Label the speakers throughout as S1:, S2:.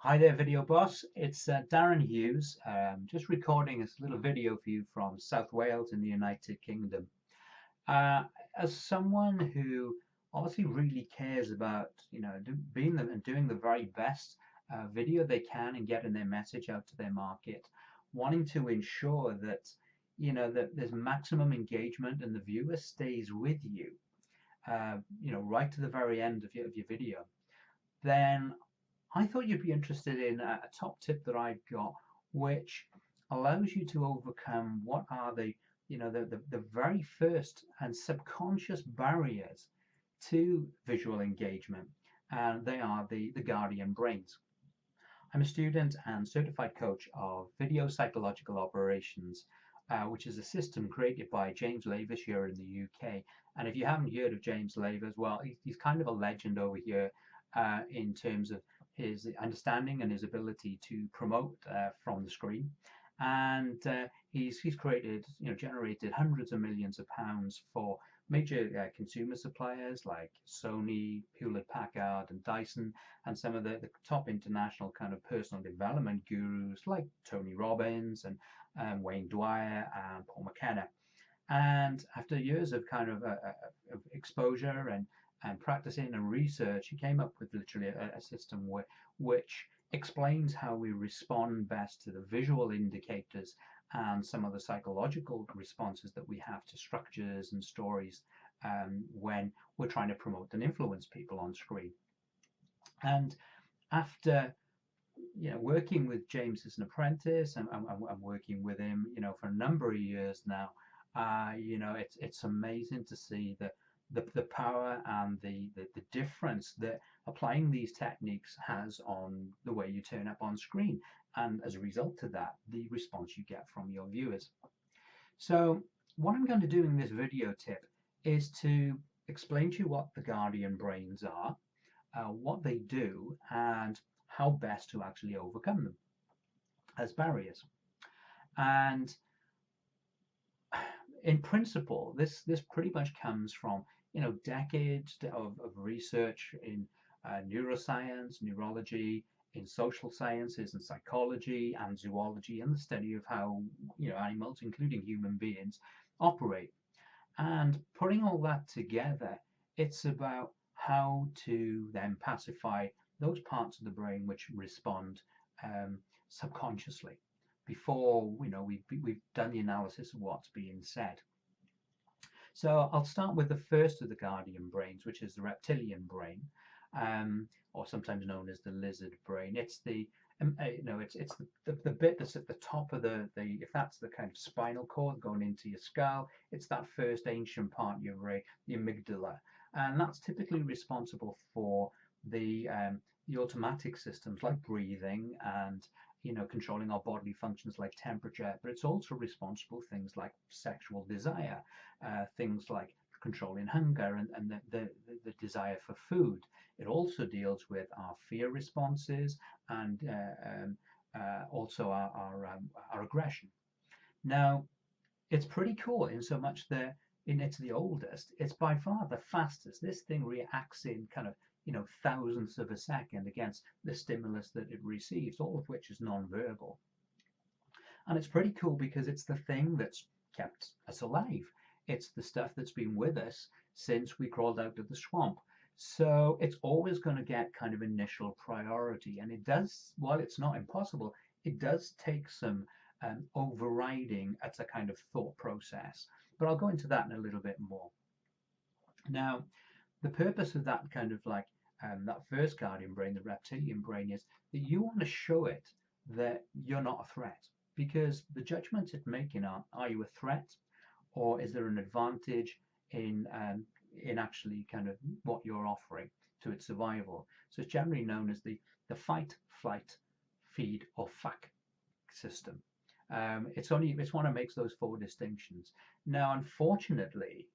S1: Hi there, video boss. It's Darren Hughes, just recording this little video for you from South Wales in the United Kingdom. Uh, as someone who obviously really cares about, being them and doing the very best video they can and getting their message out to their market, wanting to ensure that, that there's maximum engagement and the viewer stays with you, right to the very end of your video, then I thought you'd be interested in a top tip that I've got, which allows you to overcome what are the very first and subconscious barriers to visual engagement, and they are the Guardian brains. I'm a student and certified coach of video psychological operations, which is a system created by James Lavers here in the UK. And if you haven't heard of James Lavers, well, he's kind of a legend over here in terms of his understanding and his ability to promote from the screen. And he's created, generated hundreds of millions of pounds for major consumer suppliers like Sony, Hewlett Packard, and Dyson, and some of the top international kind of personal development gurus like Tony Robbins and Wayne Dwyer and Paul McKenna. And after years of kind of exposure and practicing and research, he came up with literally a system which explains how we respond best to the visual indicators and some of the psychological responses that we have to structures and stories when we're trying to promote and influence people on screen. And after working with James as an apprentice, and I'm working with him, for a number of years now, it's amazing to see the power and the difference that applying these techniques has on the way you turn up on screen, and as a result of that, the response you get from your viewers. So what I'm going to do in this video tip is to explain to you what the Guardian brains are, what they do, and how best to actually overcome them as barriers. And in principle, this pretty much comes from decades of research in neuroscience, neurology, in social sciences and psychology and zoology, and the study of how animals, including human beings, operate. And putting all that together, it's about how to then pacify those parts of the brain which respond subconsciously before we've done the analysis of what's being said. So I'll start with the first of the Guardian brains, which is the reptilian brain, or sometimes known as the lizard brain. It's the it's the bit that's at the top of the if that's the kind of spinal cord going into your skull, it's that first ancient part of your brain, the amygdala, and that's typically responsible for the automatic systems like breathing and controlling our bodily functions like temperature, but it's also responsible for things like sexual desire, things like controlling hunger and the desire for food. It also deals with our fear responses and also our aggression. Now, it's pretty cool in so much that it's the oldest. It's by far the fastest. This thing reacts in kind of thousandths of a second against the stimulus that it receives, all of which is non-verbal. And it's pretty cool because it's the thing that's kept us alive. It's the stuff that's been with us since we crawled out of the swamp. So it's always going to get kind of initial priority. And it does, while it's not impossible, it does take some overriding at a kind of thought process. But I'll go into that in a little bit more. Now, the purpose of that kind of like that first Guardian brain, the reptilian brain, is that you want to show it that you're not a threat, because the judgments it's making are you a threat, or is there an advantage in actually kind of what you're offering to its survival? So it's generally known as the fight, flight, feed, or fuck system. It's one that makes those four distinctions. Now, unfortunately,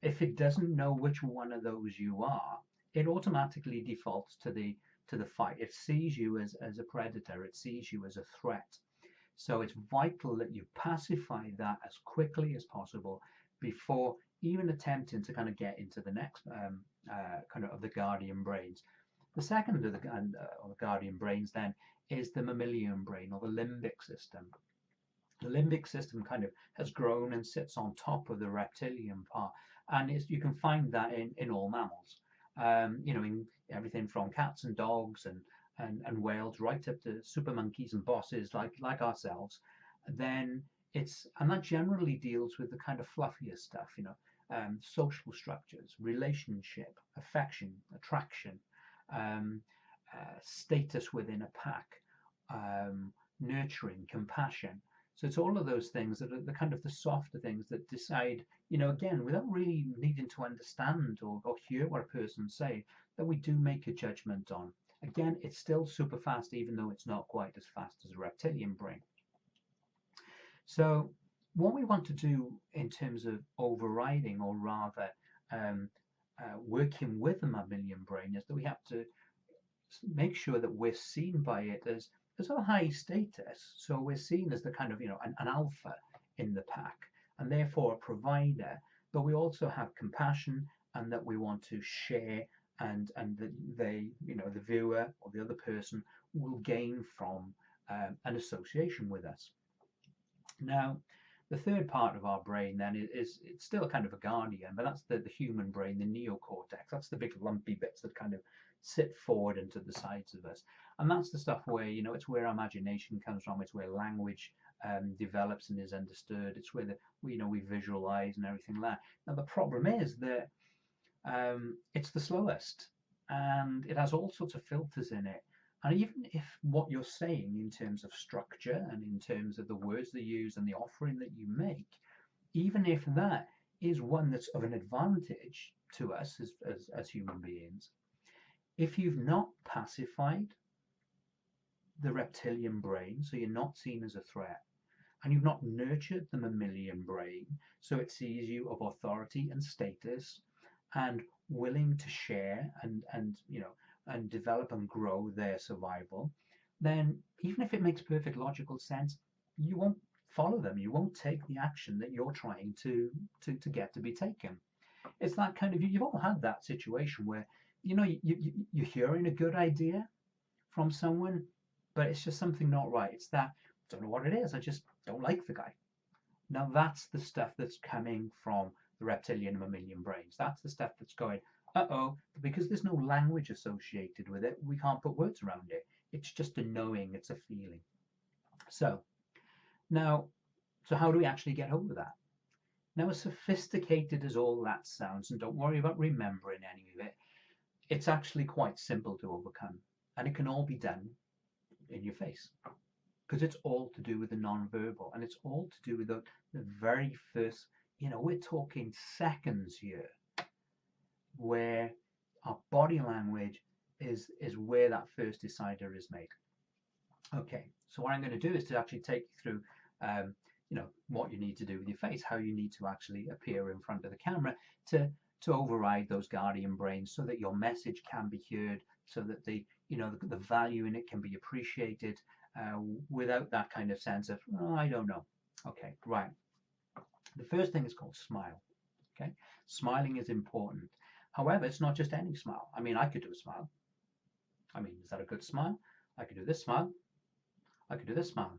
S1: if it doesn't know which one of those you are, it automatically defaults to the fight. It sees you as a predator. It sees you as a threat. So it's vital that you pacify that as quickly as possible before even attempting to kind of get into the next kind of the Guardian brains. The second of the guardian brains then is the mammalian brain, or the limbic system. The limbic system kind of has grown and sits on top of the reptilian part, and you can find that in all mammals. In everything from cats and dogs and whales, right up to super monkeys and bosses like ourselves. Then and that generally deals with the kind of fluffier stuff, social structures, relationship, affection, attraction, um, status within a pack, nurturing, compassion. So it's all of those things that are the kind of the softer things that decide, again, without really needing to understand or hear what a person say, that we do make a judgment on. Again, it's still super fast, even though it's not quite as fast as a reptilian brain. So what we want to do in terms of overriding, or rather working with the mammalian brain, is that we have to make sure that we're seen by it as a high status. So we're seen as the kind of, an alpha in the pack, and therefore a provider, but we also have compassion, and that we want to share, and that they, the viewer or the other person will gain from an association with us. Now, the third part of our brain then is it's still kind of a guardian, but that's the human brain, the neocortex. That's the big lumpy bits that kind of sit forward and to the sides of us. And that's the stuff where, it's where our imagination comes from. It's where language develops and is understood. It's where we visualize and everything like that. Now, the problem is that it's the slowest, and it has all sorts of filters in it. And even if what you're saying in terms of structure and in terms of the words they use and the offering that you make, even if that is one that's of an advantage to us as human beings, if you've not pacified the reptilian brain, so you're not seen as a threat, and you've not nurtured the mammalian brain, so it sees you of authority and status and willing to share and develop and grow their survival, then even if it makes perfect logical sense, you won't follow them. You won't take the action that you're trying to get to be taken. It's that kind of, you've all had that situation where, you're hearing a good idea from someone, but it's just something not right. It's that, I don't know what it is, I just don't like the guy. Now that's the stuff that's coming from the reptilian and mammalian brains. That's the stuff that's going, uh-oh, because there's no language associated with it, we can't put words around it. It's just a knowing, it's a feeling. So how do we actually get over that? Now, as sophisticated as all that sounds, and don't worry about remembering any of it, it's actually quite simple to overcome. And it can all be done in your face. Because it's all to do with the non-verbal, and it's all to do with the very first, we're talking seconds here, where our body language is where that first decider is made. Okay, so what I'm going to do is to actually take you through, what you need to do with your face, how you need to actually appear in front of the camera to override those guardian brains, so that your message can be heard, so that the value in it can be appreciated, without that kind of sense of, oh, I don't know. Okay, right. The first thing is called smile. Okay, smiling is important. However, it's not just any smile. I mean, I could do a smile. I mean, is that a good smile? I could do this smile. I could do this smile.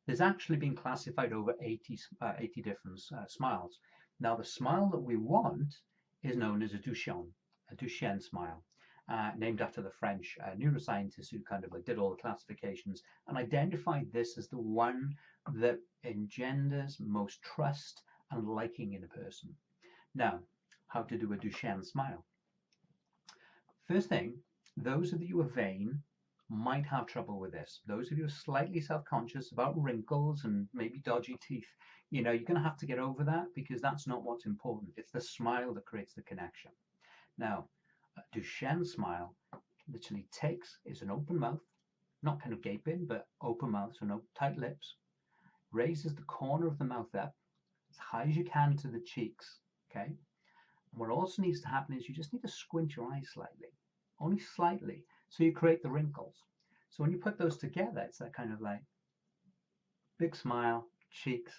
S1: There's actually been classified over 80 different smiles. Now, the smile that we want is known as a Duchenne smile, named after the French neuroscientists who kind of did all the classifications and identified this as the one that engenders most trust and liking in a person. Now, how to do a Duchenne smile? First thing, those of you who are vain might have trouble with this. Those of you who are slightly self-conscious about wrinkles and maybe dodgy teeth, you're going to have to get over that, because that's not what's important. It's the smile that creates the connection. Now, a Duchenne smile literally is an open mouth, not kind of gaping, but open mouth, so no tight lips, raises the corner of the mouth up as high as you can to the cheeks, okay? And what also needs to happen is you just need to squint your eyes slightly, only slightly, so you create the wrinkles. So when you put those together, it's that kind of like big smile, cheeks,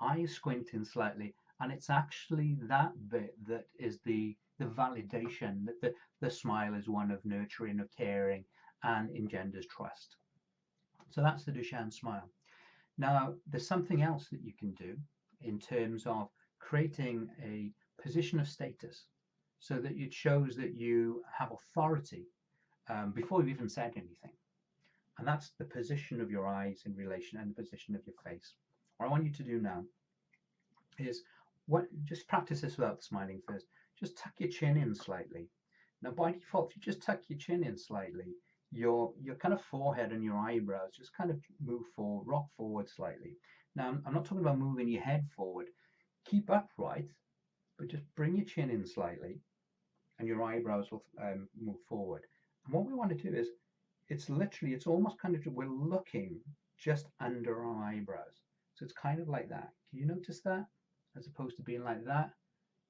S1: eyes squinting slightly, And it's actually that bit that is the validation that the smile is one of nurturing, of caring, and engenders trust. So that's the Duchenne smile. Now, there's something else that you can do in terms of creating a position of status so that it shows that you have authority before you've even said anything. And that's the position of your eyes in relation and the position of your face. What I want you to do now is just practice this without smiling first. Just tuck your chin in slightly. Now, by default, if you just tuck your chin in slightly, your kind of forehead and your eyebrows just kind of move forward, rock forward slightly. Now, I'm not talking about moving your head forward. Keep upright, but just bring your chin in slightly, and your eyebrows will move forward. And what we want to do is, it's almost kind of, we're looking just under our eyebrows. So it's kind of like that. Can you notice that? As opposed to being like that,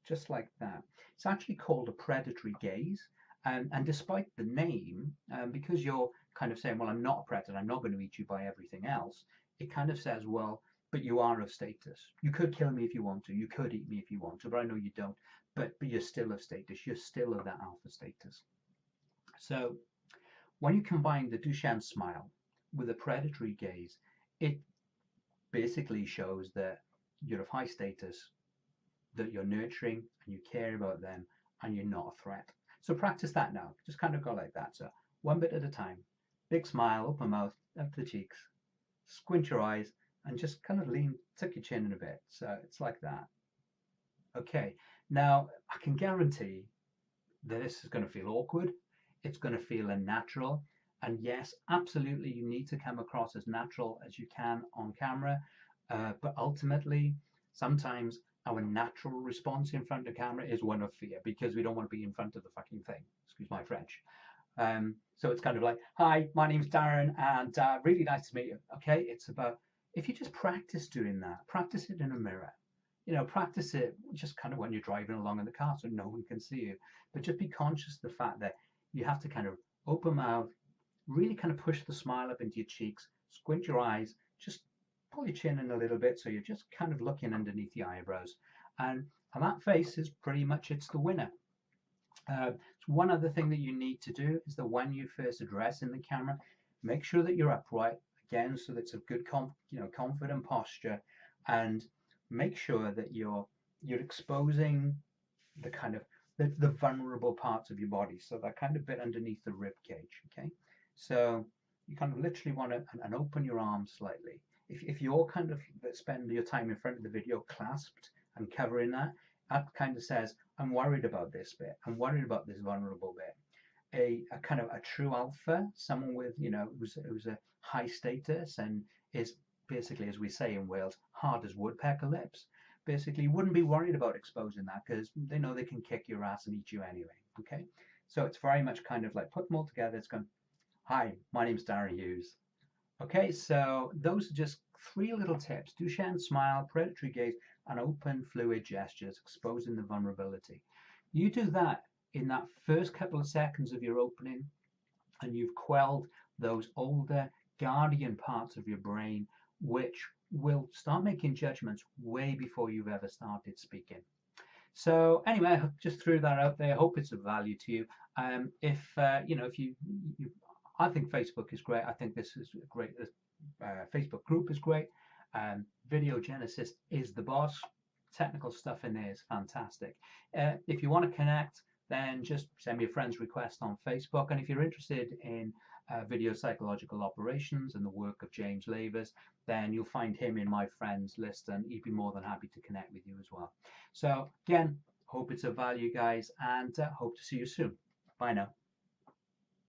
S1: just like that. It's actually called a predatory gaze. And despite the name, because you're kind of saying, well, I'm not a predator, I'm not going to eat you by everything else, it kind of says, well, but you are of status. You could kill me if you want to, you could eat me if you want to, but I know you don't. But you're still of status, you're still of that alpha status. So when you combine the Duchenne smile with a predatory gaze, it basically shows that you're of high status, that you're nurturing and you care about them, and you're not a threat. So practice that now. Just kind of go like that. So one bit at a time. Big smile, open mouth, up the cheeks. Squint your eyes and just kind of tuck your chin in a bit. So it's like that. Okay. Now, I can guarantee that this is going to feel awkward. It's going to feel unnatural. And yes, absolutely, you need to come across as natural as you can on camera. But ultimately, sometimes our natural response in front of camera is one of fear, because we don't want to be in front of the fucking thing. Excuse my French. So it's kind of like, hi, my name's Darren, and really nice to meet you. Okay, it's about, if you just practice doing that, practice it in a mirror. You know, practice it just kind of when you're driving along in the car so no one can see you. But just be conscious of the fact that you have to kind of open mouth, really kind of push the smile up into your cheeks, squint your eyes, just pull your chin in a little bit so you're just kind of looking underneath the eyebrows. And that face is pretty much, it's the winner. So one other thing that you need to do is that when you first address in the camera, make sure that you're upright, again, so that's a good confident posture, and make sure that you're exposing the kind of the vulnerable parts of your body, so that kind of bit underneath the rib cage. Okay, so you kind of literally want to and open your arms slightly. If you're kind of spend your time in front of the video clasped and covering that kind of says, I'm worried about this bit, I'm worried about this vulnerable bit. A kind of a true alpha, someone with, who's a high status and is basically, as we say in Wales, hard as woodpecker lips, basically wouldn't be worried about exposing that, because they know they can kick your ass and eat you anyway. Okay, so it's very much kind of like put them all together. It's going, hi, my name's Darran Hughes. Okay, so those are just 3 little tips: Duchenne smile, predatory gaze, and open fluid gestures, exposing the vulnerability. You do that in that first couple of seconds of your opening, and you've quelled those older guardian parts of your brain, which will start making judgments way before you've ever started speaking. So anyway, I just threw that out there. I hope it's of value to you. If you I think Facebook is great. I think this is great. This Facebook group is great. Video Genesis is the boss. Technical stuff in there is fantastic. If you want to connect, then just send me a friend's request on Facebook. And if you're interested in video psychological operations and the work of James Lavers, then you'll find him in my friends list, and he'd be more than happy to connect with you as well. So again, hope it's of value, guys, and hope to see you soon. Bye now.